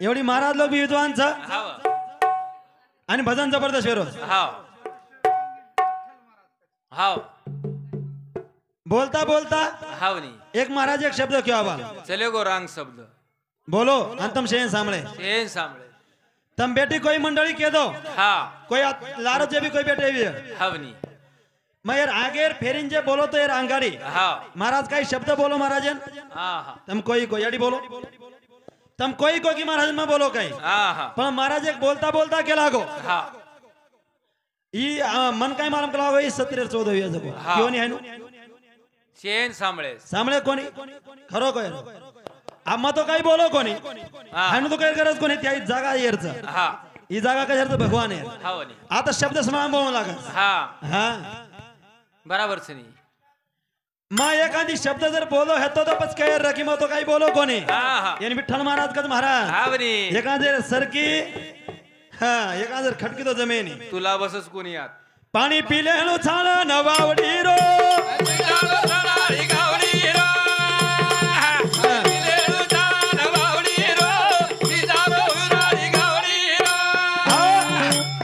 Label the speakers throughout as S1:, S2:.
S1: एवढी महाराज लोक बी विद्वानचं
S2: हाव
S1: आणि भजन जबरदस्त रोज
S2: हाव हाव
S1: बोलता बोलता
S2: हाव नी
S1: एक महाराज एक शब्द क्यों आवा
S2: चले गो रांग शब्द
S1: बोलो अंतम शेन सामने
S2: शेन सांभळे
S1: तम बेटी कोई मंडली कह दो
S2: हा
S1: कोई लारो जे भी कोई बेटे भी
S2: हाव नी
S1: मैं यार आगे फेरिन जे बोलो तो यार अंगाड़ी
S2: हाव
S1: महाराज काही शब्द बोलो महाराजन
S2: हा हा
S1: तम कोई को याडी बोलो तम कोई को की महाराज में बोलो काही
S2: हा हा
S1: पण महाराज एक बोलता बोलता केला गो
S2: हा
S1: ई मन काय मालूम केला गो ई 17 14 years ago
S2: हा.
S1: क्यों नहीं है नु
S2: शेन सांभळे
S1: सामळे कोणी खरो कोय आम्हा तो काही बोलो कोणी
S2: हा
S1: हानु तो काही गरज कोणी त्या जागा येरच
S2: हा
S1: ही जागा कशाच भगवान आहे
S2: हाव नी
S1: आता शब्द समान बोलू लागा
S2: हा
S1: हा
S2: बराबर सनी
S1: मा एखादी शब्द जर बोलो हेतो तो पच काय रकी मग तो काही बोलो कोणी
S2: हा हा
S1: यानी विठ्ठल महाराज कद महाराज
S2: हाव नी
S1: एखादे सरकी हा एखादे खटकी तो जमेनी
S2: तुला बसस कोणी यात
S1: पाणी पिले हनु छान नवावडी रो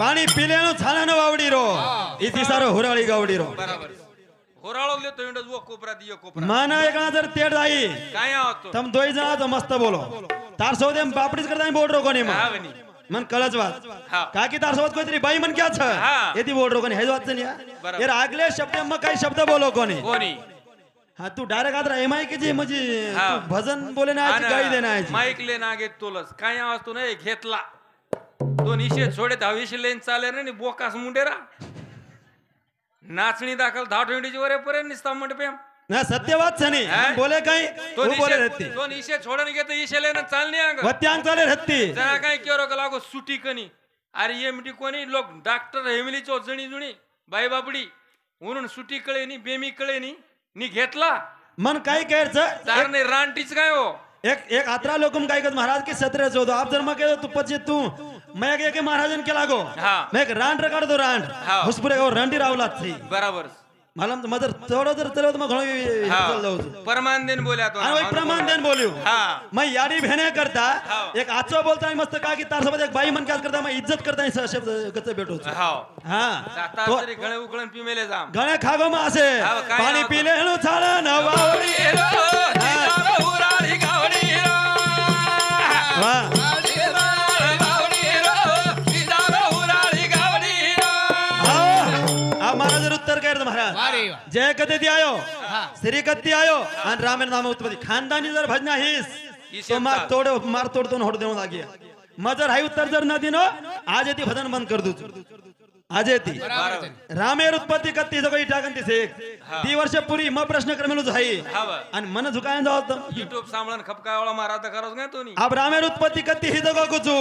S1: पाणी पिले हनु छान नवावडी रो इति सारो हुराळी गावडी रो
S2: बराबर होराळवले तो इंडस वो कोपरा दियो कोपरा
S1: माना एखादे तेड जाई
S2: काय आवतो
S1: तम दोई जना तो मस्त बोलो तार सोदेम बापडीच करता बोल रो कोणी मग
S2: हाव नी
S1: मन कळच वाच
S2: हा
S1: काकी तार सोबत कोणतरी बाई मन क्या छ
S2: हा.
S1: येती बोल रो कोणी हेज वाच नाही
S2: बरोबर.
S1: यार आगले शब्द मग काही शब्द बोलो कोणी
S2: कोणी
S1: हा तू डायरेक्ट आदरा एमआय की जी म्हणजे
S2: हा.
S1: तू भजन बोले ना गाई देना आहे
S2: माईक ले ना घेत तोलस काय आवाज तो नाही घेतला दोन इशे छोडे दहावीशे लेन चाले रे बोकास मुंडेरा नाचणी दाखल 10-20 वरे पर्यंत निस्ता मंडपे
S1: ना सत्यवाद छनी
S2: हा?
S1: बोले काही
S2: तो
S1: तू बोले रहती
S2: दोन इशे छोडन घेत इशे लेन चालनी अंग
S1: वत्यांग चाले रहती
S2: जरा काय केरो का लागो सुटी कनी अरे एमटी कोणी लोक डॉक्टर हेमिली चो जणी जुणी बाई बापडी म्हणून सुटी कळे नी बेमी कळे नी घेतला
S1: मन काही कहरचं
S2: चार नाही रानटीच काय हो
S1: एक एक आत्रा लोकम काय कहत महाराज की 17 14 आप जर मग केलं तू पचे तू मैं एक महाराजन केला गो
S2: हा
S1: मैं एक रांड रकाड दो रांड
S2: हा.
S1: हुसपुरे गो रांडी रावला थी
S2: बराबर
S1: मला मदर थोडं जर चलवत मग घणो
S2: हा
S1: चल जाऊ
S2: परमान देन बोल्या तो
S1: आणि प्रमाण देन बोलियो
S2: हा
S1: मैं याडी भेने करता
S2: हा.
S1: एक आचो बोलता मस्त का की तार सोबत एक बाई मन क्या करता मैं इज्जत करता शब्द कच्चे बेटो
S2: हाव
S1: हा
S2: आता
S1: तो
S2: तरी गळे उकळण पिमेले जाम
S1: गणे खागो मा असे
S2: हा, काय
S1: पाणी
S2: नाव?
S1: पिले हनु छाळ नवावडी वा महाराज उत्तर काय महाराज जय कधी आयो श्री कत्ती आयो आणि रामेर नाम उत्पत्ती खानदानी जर भजना हिस तो मार तोड तो होड देऊ लागिया मजर हाई उत्तर जर न दिनो आज येती भजन बंद कर दू आज येती रामेर उत्पत्ती कत्ती जो काही टाकन तिसे ती वर्ष पुरी मग प्रश्न क्रमेलू झाई आणि मन झुकाय जाऊ
S2: युट्यूब सांभळन खपकावळा मारा तर खरंच काय तो नी
S1: अब रामेर उत्पत्ति कत्ती ही जगह कुचु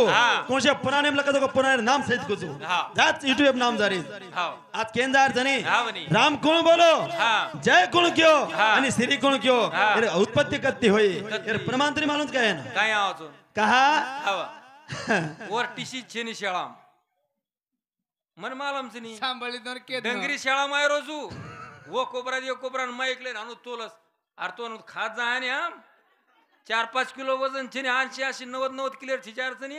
S1: कोणशे पुराने में लगा पुराने नाम सहित कुचु
S2: हाँ.
S1: जात यूट्यूब नाम जारी
S2: हाव
S1: आज केंदार जनी
S2: हाव नी
S1: राम कोण बोलो
S2: हाँ.
S1: जय कोण क्यों
S2: हाँ.
S1: आणि श्री कोण क्यों
S2: हाँ.
S1: यार उत्पत्ति कत्ती होई
S2: कत्ती.
S1: यार प्रमाण तरी मालूम काय ना
S2: काय आवाज
S1: कहा
S2: हाव वर टीसी छेनी शाळा मन मालम छनी
S3: सांभाळीत के
S2: डंगरी शाळा माय रोजू वो कोबरा दियो कोबरा मै ऐकले नानु तोलस अरे तो खात जा आणि हा 4-5 किलो वजन छेनी 80-90 किलो छिचार छनी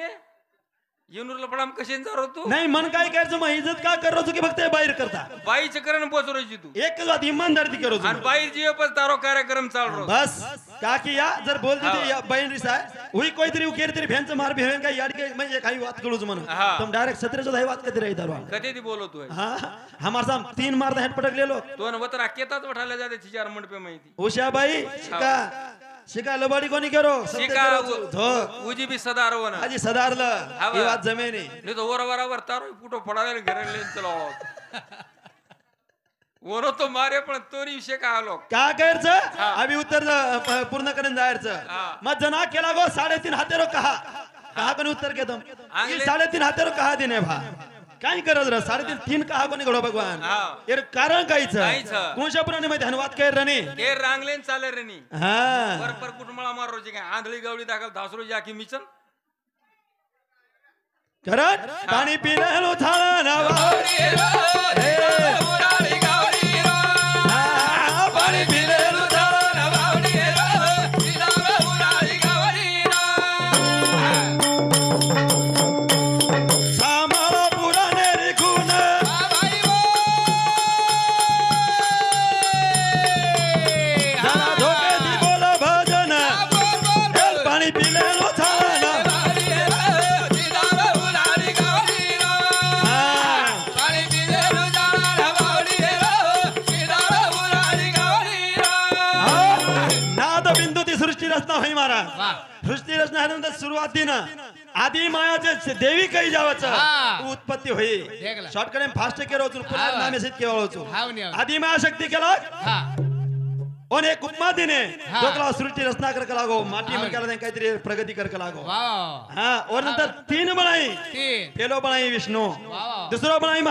S2: येनुरला पडाम कशेन जारो तू
S1: नाही मन काय करायचं मग इज्जत का करो की फक्त बाहेर करता
S2: बाईचे करण पोचरोची तू
S1: एक बात ईमानदारी करो
S2: आणि बाई जीव पण तारो कार्यक्रम चाल रो
S1: बस काकी या जर बोल
S2: हाँ.
S1: देते या बहन रिसा हुई कोई तरी उकेर तरी फॅनच मार भेन का याड के म्हणजे काही बात करूच म्हण
S2: हाँ.
S1: तुम डायरेक्ट 17 14 बात करते रही दरवा
S2: कधी ती बोलो तू
S1: हां हमार साम 3 मारता हेड पटक ले लो
S2: तो न वतरा केतात वठाले जाते छिचार मंडपे माहिती
S1: उषाबाई शिका लबाडी कोणी करो
S2: शिका उजी बी सदार वन
S1: आजी सदारलं
S2: हाँ.
S1: ही बात जमेनी
S2: नाही तो वरावर तारो फुटो पडायला घरे लेन चलो वरो तो मारे पण तोरी विषय काय आलो
S1: का करायचं आम्ही उत्तर पूर्ण करून जायचं
S2: हाँ.
S1: मग जना केला गो 3.5 हातेरो कहा कोणी उत्तर घेतो
S2: आंगले-
S1: 3.5 हातेरो कहा दिने भा काय करत र 3.5 कहा कोणी घडो भगवान
S2: हाँ.
S1: यार कारण काहीच
S2: काहीच.
S1: कोणच्या पुराणे माहिती हनुवाद काय रणे
S2: हे रांगलेन चाले रे नी
S1: हा
S2: पर कुटुंबाला मार रोजी काय आंधळी गवळी दाखल 10 रोजी आखी मिचन
S1: करत पाणी पिलं थाळा नावा पाणी पिलं थाळा महाराज सृष्टी रचना झाल्यानंतर सुरुवातीनं आधी मायाचे देवी काही जावचं उत्पत्ती होई शॉर्टकट फास्ट केलं पुन्हा नामे सिद्ध केवळ आधी माया शक्ती केला और एक उपमादीने दोकला सृष्टि रचना कर लागो माटी में केला काहीतरी प्रगती कर लागो हाँ और नंतर तीन बनाई पहलो बनाई विष्णु दूसरो बनाई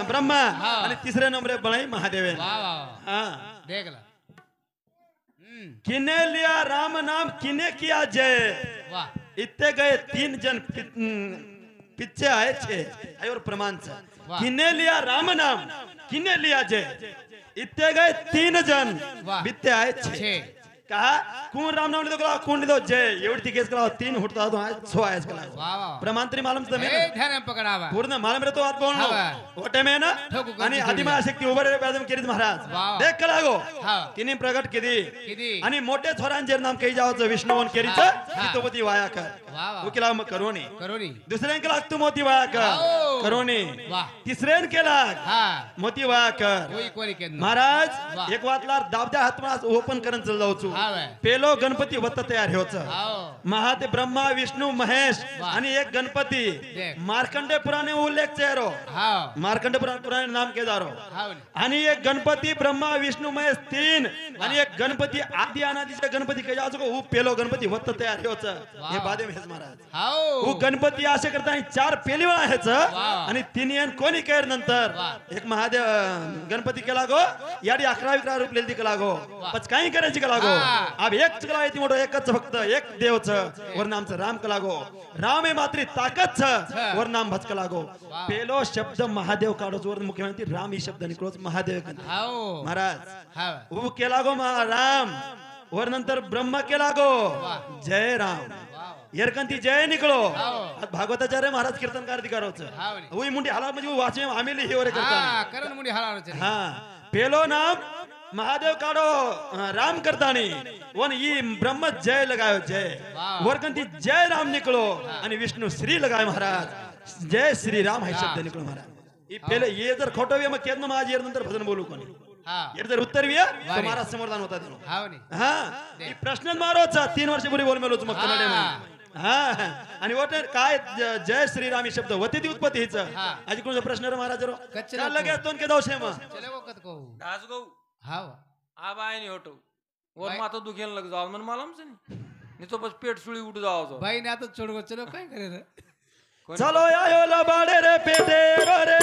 S1: ब्रह्मा आणि तिसरे नंबर बनाई महादेव हाँ
S3: देख ला
S1: किने लिया राम नाम किने किया जय इतने गए तीन जन पीछे आए छे और प्रमाण से किने लिया राम नाम किने लिया जय इतने गए तीन जन बीते आए छे कहा कोण राम नाम लिदो कला कोण लिदो जय एवढी केस कला तीन हुटता तो आज 6 आयस कला प्रमांतरी मालूम तमे
S3: ध्यान पकडावा
S1: पूर्ण मालूम रे तो बात बोलनो ओटे में ना आणि आदिमा शक्ती उभे रे बेदम केरीत महाराज देख कला गो तिने प्रगट केली आणि मोठे छोरांचे नाम काही जावचं विष्णुवन केरीच हितोपती वाया कर उकिला मग करोनी दुसऱ्यान केला तू मोती वाया कर करोनी तिसऱ्यान केला मोती वाया कर महाराज एक वातला दाबद्या हातमा ओपन करन चल जाऊचू पेलो गणपती वत्त तयार होच महाते ब्रह्मा विष्णू महेश आणि एक गणपती मार्कंडे पुराणे उल्लेख चेहरो मार्कंडे पुराणे नाम केदारो आणि एक गणपती ब्रह्मा विष्णू महेश तीन आणि एक गणपती आदि अनादीचे गणपती के जाजो उ पेलो गणपती वत्त तयार होच हे बादे हेच महाराज उ गणपती असे करता चार पेली वेळा हेच आणि तिन्ही कोणी केर नंतर एक महादेव गणपती केला गो याडी 11 रुपये दी केला गो पच काही करायची केला गो अब एक चला येती मोठो एकच फक्त एक देवच वर नामचं राम कलागो राम हे मात्री ताकद छ वर नाम भच कलागो पेलो शब्द महादेव काढोच वर मुख्यमंत्री राम ही शब्द निकलोच महादेव महाराज उ केला गो राम वर नंतर ब्रह्मा केला गो जय राम येरकंती जय निकलो भागवताचार्य महाराज कीर्तनकार दिकारोच उई मुंडी हाला म्हणजे वाचे आमेली हे वर करता
S3: करण मुंडी हाला
S1: हां पेलो नाम महादेव काढो राम करतानी वन ये ब्रह्म जय लगायो जय वरकंती जय राम निकलो आणि विष्णु श्री लगाय महाराज जय श्री राम है शब्द निकलो महाराज ये पहले ये जर खोटो वे मग केदन माझी नंतर भजन बोलू कोणी ये जर उत्तर वे तो महाराज समोरदान होता देनो हां ये प्रश्न मारोच 3 वर्ष पूर्वी बोल मेलोच मग कन्नडे मध्ये हां आणि वोटर काय जय श्री राम शब्द होते ती उत्पत्ती हिच आज कोण प्रश्न रे महाराज रो काय लगे तोन के दवशे म
S3: चले वो कत को
S2: दास गो
S3: हाव
S2: आब आय नहीं होटो और माथा दुखेन लग जाओ मन मालूम से नहीं तो बस पेट सुली उठ जाओ तो
S3: भाई ने आता छोड़ गो चलो काय करे रे
S1: चलो आयो लबाडे रे पेटे रो रे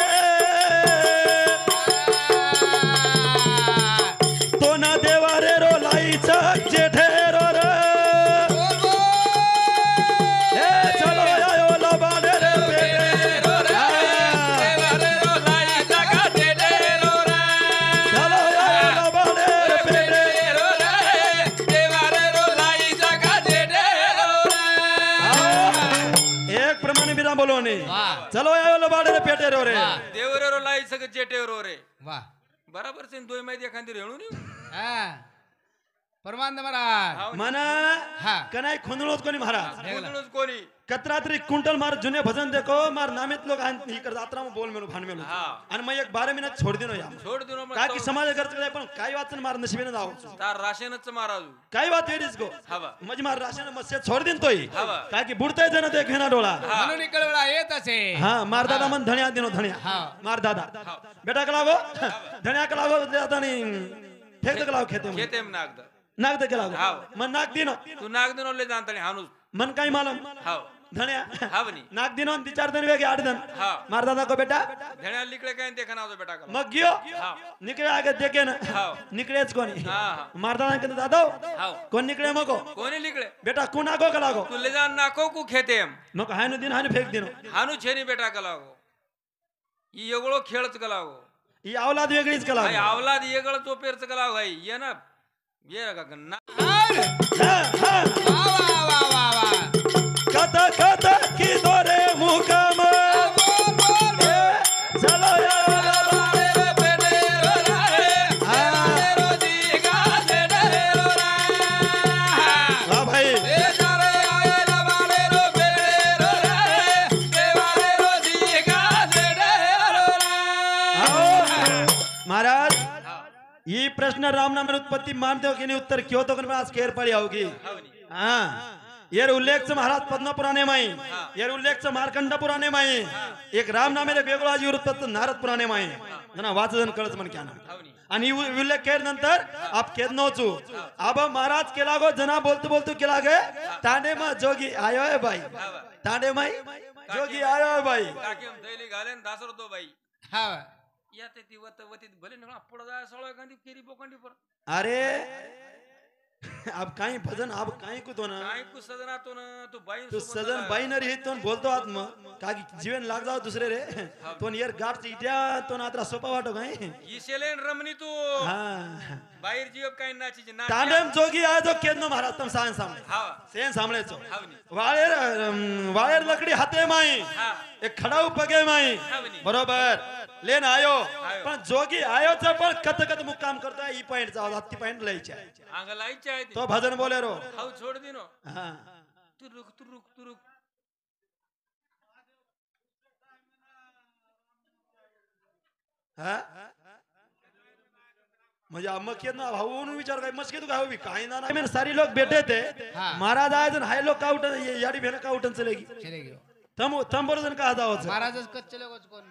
S1: तो ना देवा रे रो लाईचा जेठे रो रे ए चलो आयो लबाडे रे पेटे रो रे देवा रे रो लाईचा का जेठे रो रे चलो आयो लबाडे रे पेटे रो रे देवा रे रो लाईचा का जेठे रो रे एक प्रमाणे बिना बोलो नहीं चलो आयो लबाडे रे पेटे रो रे
S2: देव रे रो लाईचा का जेठे रो रे
S3: वाह
S2: बराबर से दोय माहिती एखादी रेणू नाही
S3: हां परमानंद महाराज
S1: मना कनाई खुंदलोच कोणी महाराज
S2: बोलणोच कोणी
S1: कतरात्री कुंटल मार जुने भजन देखो मार नामित लोग ही कर यात्रा में बोल मेलो भान मेलो आणि मैं एक 12 मिनिट छोड़ देनो या
S2: छोड़ देनो
S1: का की समाज खर्च करे पण काय वाचन मार नशिबेने जाव
S2: तार राशनच माराजू
S1: काय बात वेरीस गो
S2: हवा
S1: मज मार राशन मस्य छोड़ दिन तोय का की बुडताय जण ते घेना डोळा
S3: म्हणून निकळवला येत असे
S1: हां मार दादा मन धन्या दिनो धन्या मार दादा बेटा कला गो धन्या कला गो दादा नी फेक कला खेते
S2: खेते में नागदा
S1: नाग दे कला गो मन नाग दिनो
S2: तू नाग दिनो ले जानतानी हानुस
S1: मन काय मालूम
S2: हाव
S1: धन्या
S2: हावनी
S1: नाग दिनो 4 दिन वेगे 8 दिन मार दादा को बेटा
S2: धन्या लिकळे काय देखना होतो बेटा का
S1: मग गियो निकळे आगे देखे ना निकळेच कोणी मार दादा के दादा कोण निकळे मको
S2: कोणी लिकळे
S1: बेटा कोण आगो का लागो
S2: तू ले जान नाको को खेते
S1: मग हानु दिन हानु फेक दिनो
S2: हानु छेनी बेटा का लागो ई एगळो खेळच का लागो
S1: ही औलाद वेगळीच का लागो
S2: औलाद एगळ तो पेरच का लागो भाई ये ना ये का ना
S3: वाह वाह वाह वाह
S1: कथा कथा की दोरे मुकाम चलो वाह भाई महाराज ये प्रश्न राम नाम उत्पत्ति मानते हो कि नहीं उत्तर क्यों तो आज केर पड़ी होगी हा येर उल्लेखचं महाराज पद्म पुराणे माई येर उल्लेखचं मार्कंड पुराणे माई एक राम नामेले वेगळं आजी वृत्त नारद पुराणे माई जना वाचन कळच म्हण क्या आणि उल्लेख केर नंतर आप केद नोचू अब महाराज केला गो जना बोलतो बोलतो केला गे तांडे मा जोगी आयो है बाई तांडे माई जोगी आयो है बाई
S2: काकी दैली घालेन दासर तो बाई
S3: हा
S2: या ते ती वतीत भले ना पुढे जाय सळो गांधी केरी बोकंडी पर
S1: अरे अब काही भजन अब काही कुतो ना
S2: काय कु सजना तो ना तू बाई
S1: तू सजन बाई न रही तो बोलतो आत्म का जीवन लाग जाओ दूसरे रे तो यार गाठ इट्या तो नात्रा सोपा वाटो काही
S2: इसेलेन रमणी तू
S1: हा
S2: बाहेर जीव काय नाची ना
S1: तांडेम जोगी आ जो केदनो महाराज तम सायन सामने
S2: हा
S1: सेन सामने चो
S2: हावनी
S1: वाळेर वाळेर लकडी हाते माई एक खडाऊ पगे माई बरोबर लेन आयो पण जोगी आयो च पण कत कत मुक्काम करतोय ई पॉइंट जाव हत्ती पॉइंट लयच्या
S2: अंग लाईच्या आहे
S1: तो भजन बोले रो
S2: हाव छोड दिनो
S1: हा
S2: तू रुक
S1: हा म्हणजे अम्मा केत ना भाऊ विचार काय मस्के तू काय होवी काय ना मैं सारी लोग बैठे थे महाराज आए जन हाय लोग काउटन याडी भेन काउटन चलेगी
S3: चलेगी
S1: तम बोलो जन का दावत
S3: महाराजच कच्चे लोकच कोण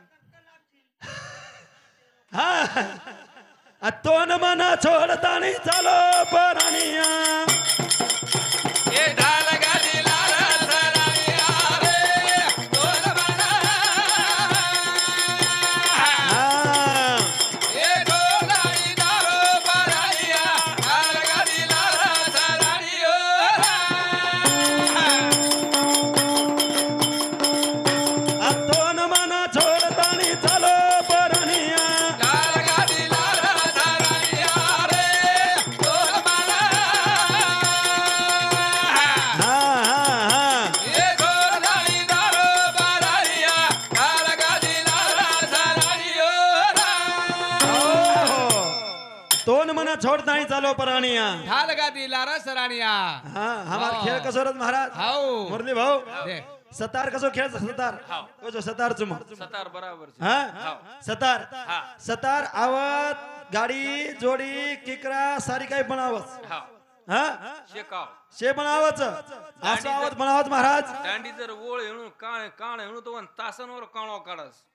S1: हा तो न मना छोडता नाही चालो परानिया
S2: ए ढाल गाडी लाला सरानिया रे तो न मना ए ढोलाई दारो परानिया ढाल गाडी लाला सरानियो
S1: तो न मना छोडता नाही चालो परानिया तोन मना छोड़ता ही चालो परानिया
S3: ढाल गादी लारा सरानिया
S1: हाँ हमार खेळ कसोरत महाराज
S3: हाव
S1: मुरली भाऊ
S3: देख
S1: सतार कसो खेळ सतार तो जो सतार चुम
S2: सतार बराबर
S1: हाँ सतार सतार आवत गाडी जोडी किकरा सारी काही बनावत हाँ
S2: शेकाव
S1: शे बनावत असं आवत बनावत महाराज
S2: दांडी जर ओळ हेणू काण हेणू तो तासनवर काणो काढस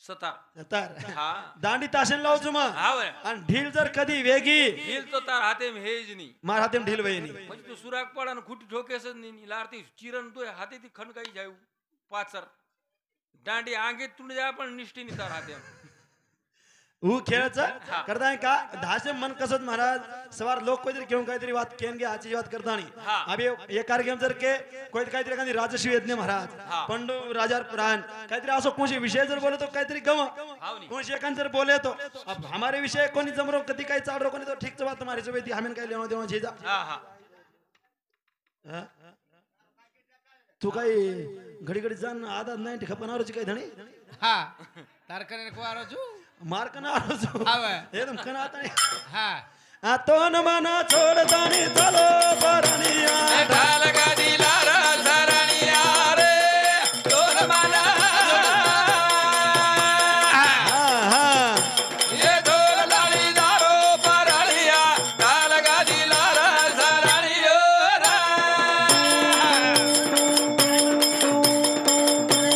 S2: सतार
S1: सतार
S2: हा
S1: दांडी ताशन लाव चुम
S2: हा बरं.
S1: आणि ढील जर कधी वेगी
S2: ढील तो तार हाते में हेज नी
S1: मार हाते ढील वहिनी
S2: म्हणजे तू सुराग पडा आणि खुटी ठोकेस नी लारती चिरण तो हाते ती खणकाई जाऊ पाचर दांडी आगे तुंड जाय पण निष्ठी नी तार हाते
S1: वो खेळायचं करताय का धासे मन कसत महाराज सवार लोक काहीतरी घेऊन काहीतरी बात केन गे आजची बात करता नाही अभी एक कार्यक्रम जर के कोई काहीतरी एखादी राजश्री यज्ञ महाराज पंडू राजार पुराण काहीतरी असो कोणशी विषय जर बोले तो काहीतरी गम कोणशी एखाद जर बोले तो अब हमारे विषय कोणी जमरो कधी काही चाडरो कोणी तो ठीक बात तुम्हारी सोबत हमें काही लेणं देणं छे जा तू काही घडी घडी जाण आदत नाही खपनावरची काही धणी
S3: हा तारकने को आरो छु
S1: मार्क ना आरो
S3: हाव
S1: एकदम कनात
S3: हा
S1: आ तो न मना छोड़ता नहीं चलो परानिया
S2: ढाल गाडी लारा सरानिया रे तो न मना ये ढोल लाली दारो परानिया ढाल गाडी लारा सरानियो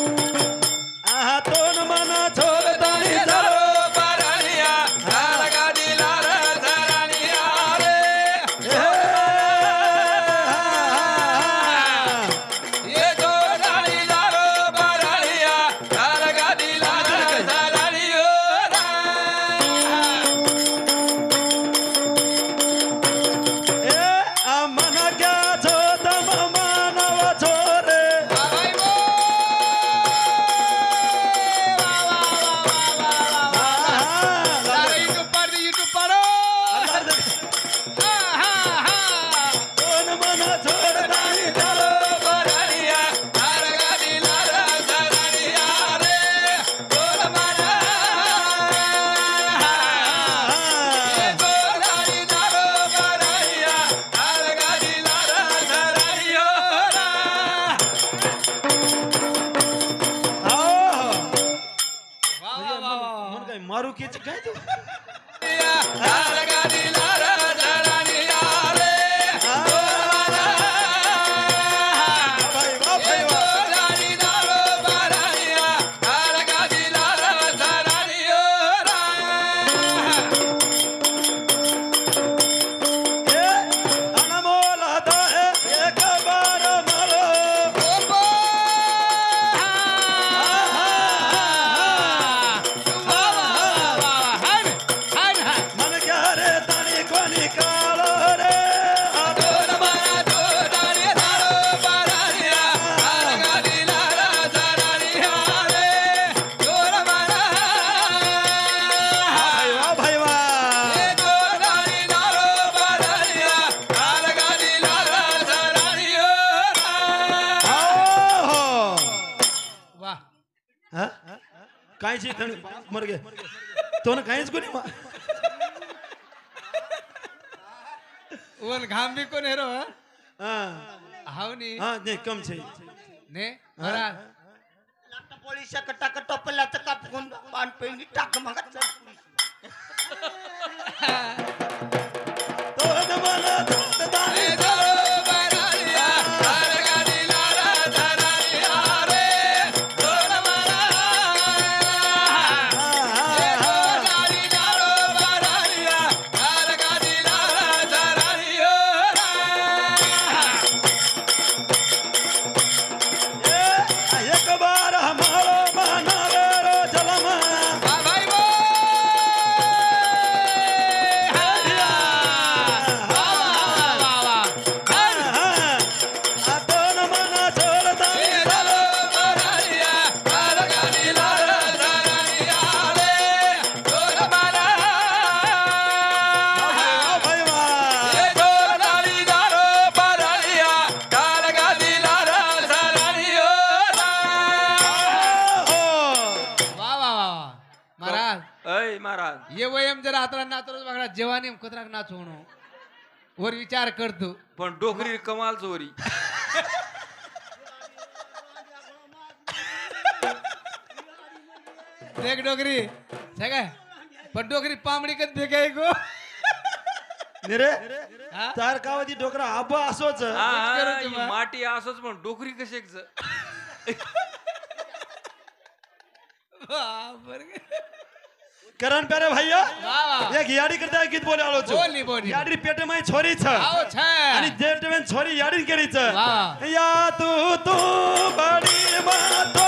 S1: आहा तो न मना छोड़ता नहीं चलो
S2: परानिया ढाल गाडी लारा सरानिया रे ये ढोल लाली दारो परानिया ढाल गाडी लारा सरानियो
S1: ए अमन क्या छो तम मानव छोरे
S3: भाई वो तारे यूट्यूब पढ़ो हा हा हा
S1: तो न मना छोड़ता नहीं चलो
S2: परानिया ढाल गाडी लारा सरानिया रे ढोल मना ये ढोल लाली दारो परानिया ढाल गाडी लारा सरानियो
S3: वाह वाह वाह
S1: मन काय मारू की काय तू
S2: ढाल गाडी लारा सरानिया रे ढोल
S1: काहीच मर गे तो ना काहीच कोणी
S3: वन घाम भी कोण हेरो
S1: हा
S3: हाव नी
S1: हा नाही कम છે
S3: ने महाराज
S4: पोळीच्या कटाकट टोपल्याचं कापून पान पेंडी टाक मग
S1: तो मला तो दाने एक बार हमारो मनावे रो जलमा
S3: भाई वो
S1: दोन मना सोडता भाई वा
S3: वा वा वा महाराज
S2: अय महाराज
S3: ये वयम जर आता नाचरोज बघा जेवानी कतराक नाच होणो वर विचार करतो
S2: पण डोकरी कमाल चोरी
S3: देख डोगरी सगळं पण डोगरी पामडी कधी भेगाय गो
S1: निरे
S3: हा?
S1: तार कावदी डोकरा आबा असोच
S2: हा, हा,
S3: करू
S2: ही
S3: तुम्हा.
S2: माटी असंच पण डोकरी कशी
S1: करण प्यारे भैया
S3: वा वा
S1: एक याडी करता गीत बोले आलो छो
S3: बोली बोली
S1: याडी पेट में छोरी छ
S3: आओ छ
S1: आणि जेट में छोरी याडी करी छ
S3: वा
S1: या तू बडी बात